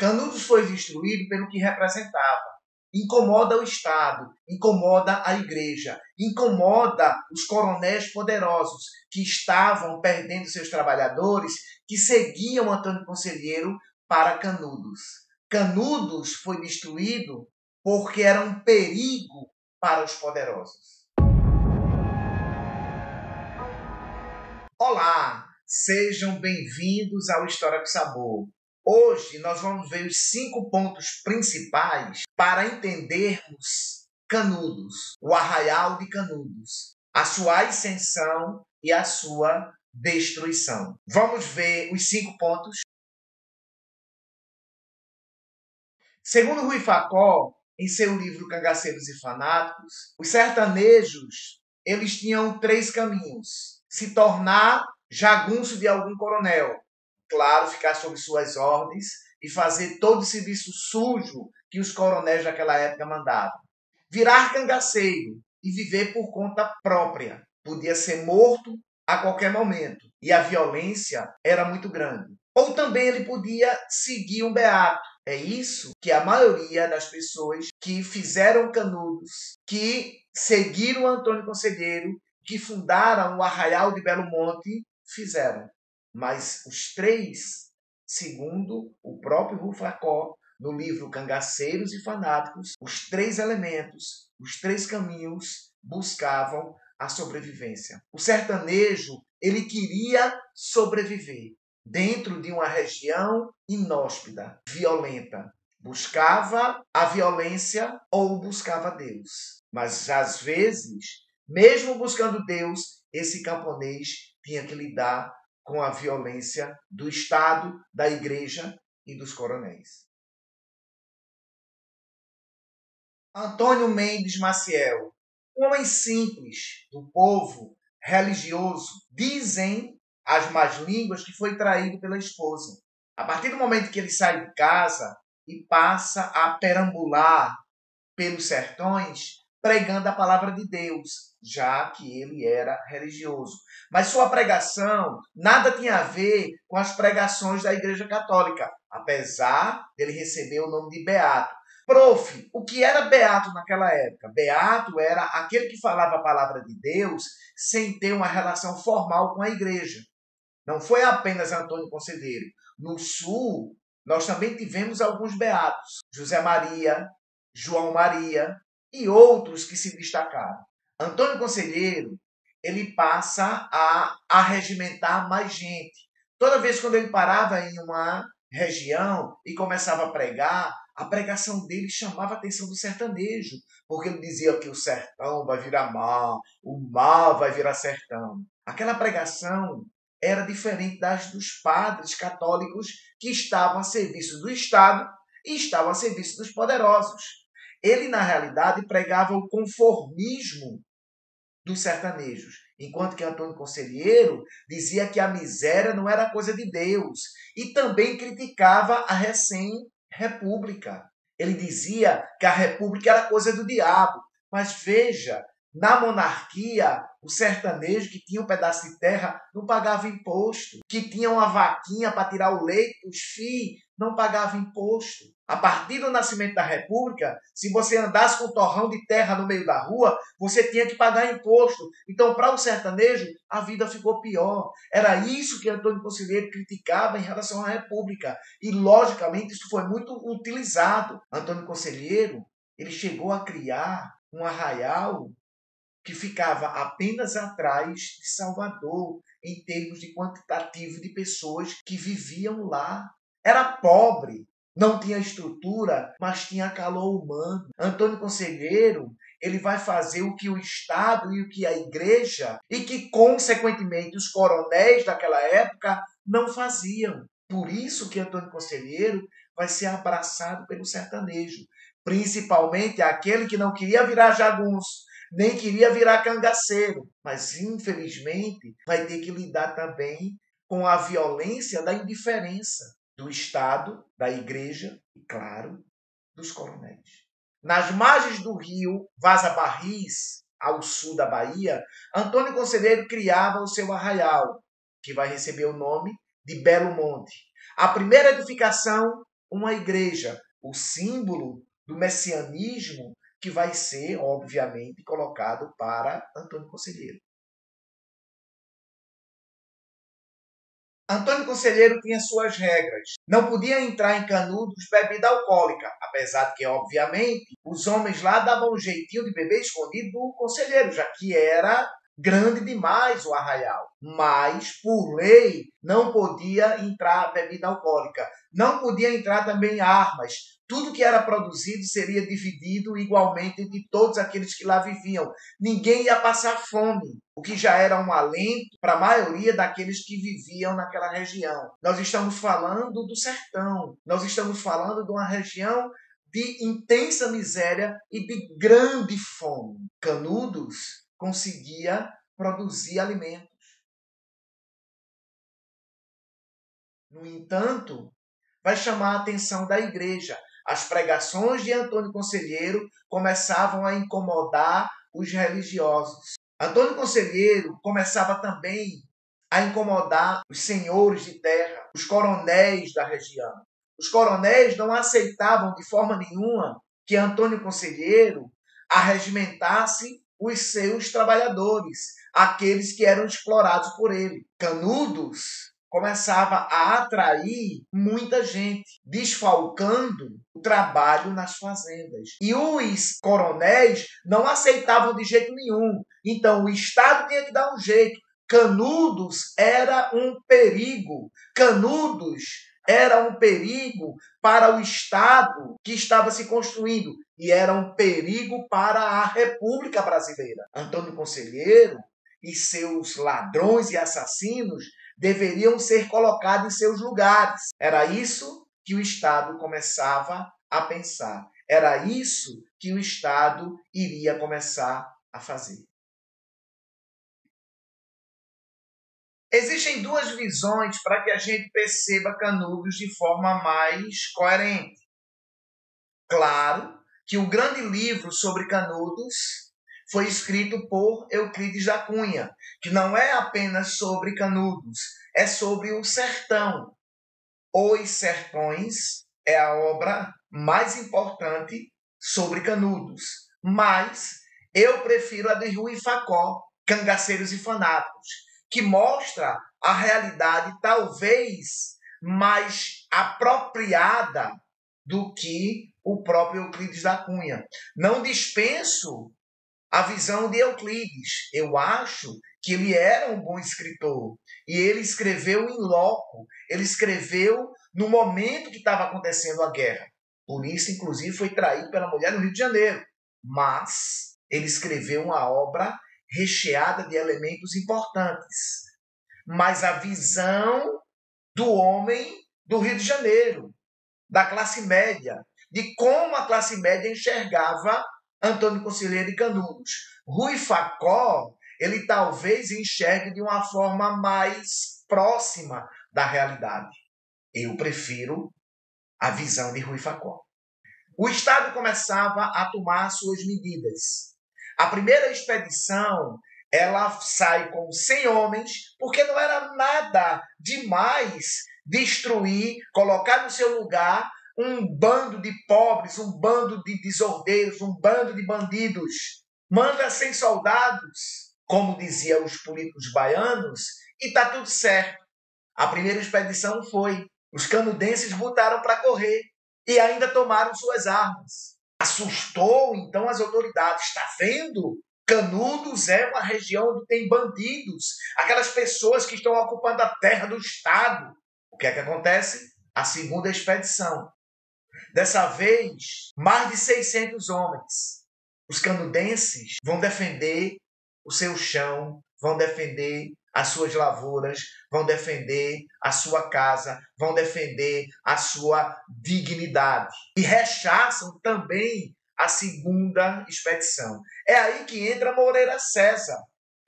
Canudos foi destruído pelo que representava. Incomoda o Estado, incomoda a igreja, incomoda os coronéis poderosos que estavam perdendo seus trabalhadores, que seguiam Antônio Conselheiro para Canudos. Canudos foi destruído porque era um perigo para os poderosos. Olá, sejam bem-vindos ao História com Sabor. Hoje nós vamos ver os 5 pontos principais para entendermos Canudos, o Arraial de Canudos, a sua ascensão e a sua destruição. Vamos ver os 5 pontos. Segundo Rui Facó, em seu livro Cangaceiros e Fanáticos, os sertanejos eles tinham 3 caminhos: se tornar jagunço de algum coronel, claro, ficar sob suas ordens e fazer todo o serviço sujo que os coronéis daquela época mandavam. Virar cangaceiro e viver por conta própria. Podia ser morto a qualquer momento e a violência era muito grande. Ou também ele podia seguir um beato. É isso que a maioria das pessoas que fizeram Canudos, que seguiram Antônio Conselheiro, que fundaram o Arraial de Belo Monte, fizeram. Mas os 3, segundo o próprio Rui Facó, no livro Cangaceiros e Fanáticos, os 3 elementos, os 3 caminhos buscavam a sobrevivência. O sertanejo, ele queria sobreviver dentro de uma região inóspita, violenta. Buscava a violência ou buscava Deus. Mas, às vezes, mesmo buscando Deus, esse camponês tinha que lidar com a violência do Estado, da igreja e dos coronéis. Antônio Mendes Maciel, um homem simples, do povo, religioso, dizem as más línguas que foi traído pela esposa. A partir do momento que ele sai de casa e passa a perambular pelos sertões, pregando a palavra de Deus, já que ele era religioso. Mas sua pregação nada tinha a ver com as pregações da Igreja Católica, apesar dele receber o nome de beato. Prof, o que era beato naquela época? Beato era aquele que falava a palavra de Deus sem ter uma relação formal com a igreja. Não foi apenas Antônio Conselheiro. No Sul, nós também tivemos alguns beatos. José Maria, João Maria e outros que se destacaram. Antônio Conselheiro, ele passa a arregimentar mais gente. Toda vez quando ele parava em uma região e começava a pregar, a pregação dele chamava a atenção do sertanejo, porque ele dizia que o sertão vai virar mar, o mar vai virar sertão. Aquela pregação era diferente das dos padres católicos que estavam a serviço do Estado e estavam a serviço dos poderosos. Ele, na realidade, pregava o conformismo dos sertanejos, enquanto que Antônio Conselheiro dizia que a miséria não era coisa de Deus e também criticava a recém-república. Ele dizia que a república era coisa do diabo, mas veja, na monarquia, o sertanejo que tinha um pedaço de terra não pagava imposto, que tinha uma vaquinha para tirar o leite dos filhos, não pagava imposto. A partir do nascimento da República, se você andasse com um torrão de terra no meio da rua, você tinha que pagar imposto. Então, para o sertanejo, a vida ficou pior. Era isso que Antônio Conselheiro criticava em relação à República. E, logicamente, isso foi muito utilizado. Antônio Conselheiro, ele chegou a criar um arraial que ficava apenas atrás de Salvador, em termos de quantitativo de pessoas que viviam lá. Era pobre, não tinha estrutura, mas tinha calor humano. Antônio Conselheiro, ele vai fazer o que o Estado e o que a igreja, e que, consequentemente, os coronéis daquela época não faziam. Por isso que Antônio Conselheiro vai ser abraçado pelo sertanejo, principalmente aquele que não queria virar jagunço, nem queria virar cangaceiro, mas, infelizmente, vai ter que lidar também com a violência da indiferença do Estado, da igreja e, claro, dos coronéis. Nas margens do rio Vaza Barris, ao sul da Bahia, Antônio Conselheiro criava o seu arraial, que vai receber o nome de Belo Monte. A primeira edificação uma igreja, o símbolo do messianismo que vai ser, obviamente, colocado para Antônio Conselheiro. Antônio Conselheiro tinha suas regras. Não podia entrar em Canudos bebida alcoólica, apesar de que, obviamente, os homens lá davam um jeitinho de beber escondido do conselheiro, já que era grande demais o arraial. Mas, por lei, não podia entrar bebida alcoólica. Não podia entrar também armas. Tudo que era produzido seria dividido igualmente entre todos aqueles que lá viviam. Ninguém ia passar fome, o que já era um alento para a maioria daqueles que viviam naquela região. Nós estamos falando do sertão. Nós estamos falando de uma região de intensa miséria e de grande fome. Canudos conseguia produzir alimentos. No entanto, vai chamar a atenção da igreja. As pregações de Antônio Conselheiro começavam a incomodar os religiosos. Antônio Conselheiro começava também a incomodar os senhores de terra, os coronéis da região. Os coronéis não aceitavam de forma nenhuma que Antônio Conselheiro arregimentasse os seus trabalhadores, aqueles que eram explorados por ele. Canudos começava a atrair muita gente, desfalcando o trabalho nas fazendas. E os coronéis não aceitavam de jeito nenhum. Então o Estado tinha que dar um jeito. Canudos era um perigo. Canudos era um perigo para o Estado que estava se construindo e era um perigo para a República Brasileira. Antônio Conselheiro e seus ladrões e assassinos deveriam ser colocados em seus lugares. Era isso que o Estado começava a pensar. Era isso que o Estado iria começar a fazer. Existem duas visões para que a gente perceba Canudos de forma mais coerente. Claro que o grande livro sobre Canudos foi escrito por Euclides da Cunha, que não é apenas sobre Canudos, é sobre o sertão. Os Sertões é a obra mais importante sobre Canudos, mas eu prefiro a de Rui Facó, Cangaceiros e Fanáticos, que mostra a realidade talvez mais apropriada do que o próprio Euclides da Cunha. Não dispenso a visão de Euclides. Eu acho que ele era um bom escritor. E ele escreveu em loco. Ele escreveu no momento que estava acontecendo a guerra. Por isso, inclusive, foi traído pela mulher no Rio de Janeiro. Mas ele escreveu uma obra recheada de elementos importantes. Mas a visão do homem do Rio de Janeiro, da classe média, de como a classe média enxergava Antônio Conselheiro e Canudos. Rui Facó, ele talvez enxergue de uma forma mais próxima da realidade. Eu prefiro a visão de Rui Facó. O Estado começava a tomar suas medidas. A primeira expedição, ela sai com 100 homens, porque não era nada demais destruir, colocar no seu lugar um bando de pobres, um bando de desordeiros, um bando de bandidos. Manda 100 soldados, como diziam os políticos baianos, e está tudo certo. A primeira expedição foi. Os canudenses botaram para correr e ainda tomaram suas armas. Assustou, então, as autoridades. Está vendo? Canudos é uma região onde tem bandidos, aquelas pessoas que estão ocupando a terra do Estado. O que é que acontece? A segunda expedição. Dessa vez, mais de 600 homens. Os canudenses vão defender o seu chão, vão defender as suas lavouras, vão defender a sua casa, vão defender a sua dignidade. E rechaçam também a segunda expedição. É aí que entra Moreira César,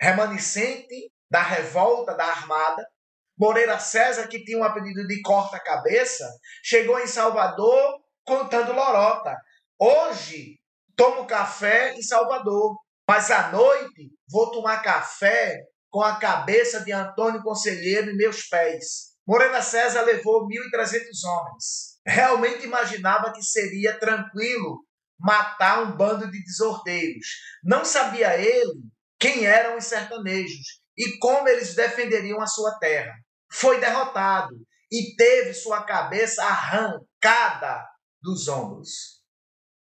remanescente da revolta da Armada. Moreira César, que tinha um apelido de corta-cabeça, chegou em Salvador contando lorota. Hoje, tomo café em Salvador, mas à noite vou tomar café com a cabeça de Antônio Conselheiro em meus pés. Moreira César levou 1.300 homens. realmente imaginava que seria tranquilo matar um bando de desordeiros. Não sabia ele quem eram os sertanejos e como eles defenderiam a sua terra. Foi derrotado e teve sua cabeça arrancada dos ombros.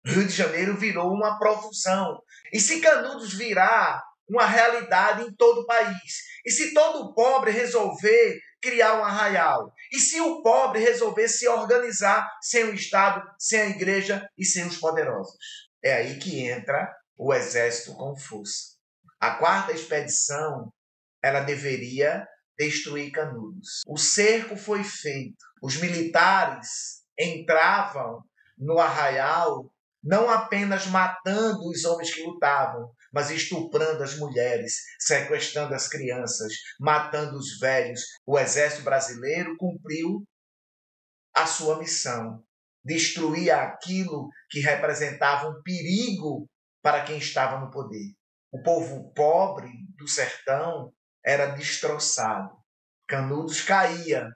Rio de Janeiro virou uma profusão. E se Canudos virar uma realidade em todo o país? E se todo pobre resolver criar um arraial? E se o pobre resolver se organizar sem o Estado, sem a igreja e sem os poderosos? É aí que entra o exército com força. A quarta expedição, ela deveria destruir Canudos. O cerco foi feito. Os militares entravam no arraial não apenas matando os homens que lutavam, mas estuprando as mulheres, sequestrando as crianças, matando os velhos. O exército brasileiro cumpriu a sua missão, destruir aquilo que representava um perigo para quem estava no poder. O povo pobre do sertão era destroçado. Canudos caía,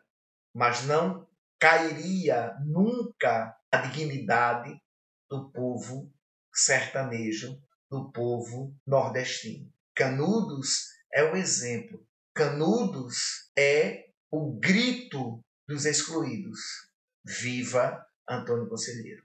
mas não cairia nunca a dignidade do povo sertanejo, do povo nordestino. Canudos é o exemplo. Canudos é o grito dos excluídos. Viva Antônio Conselheiro!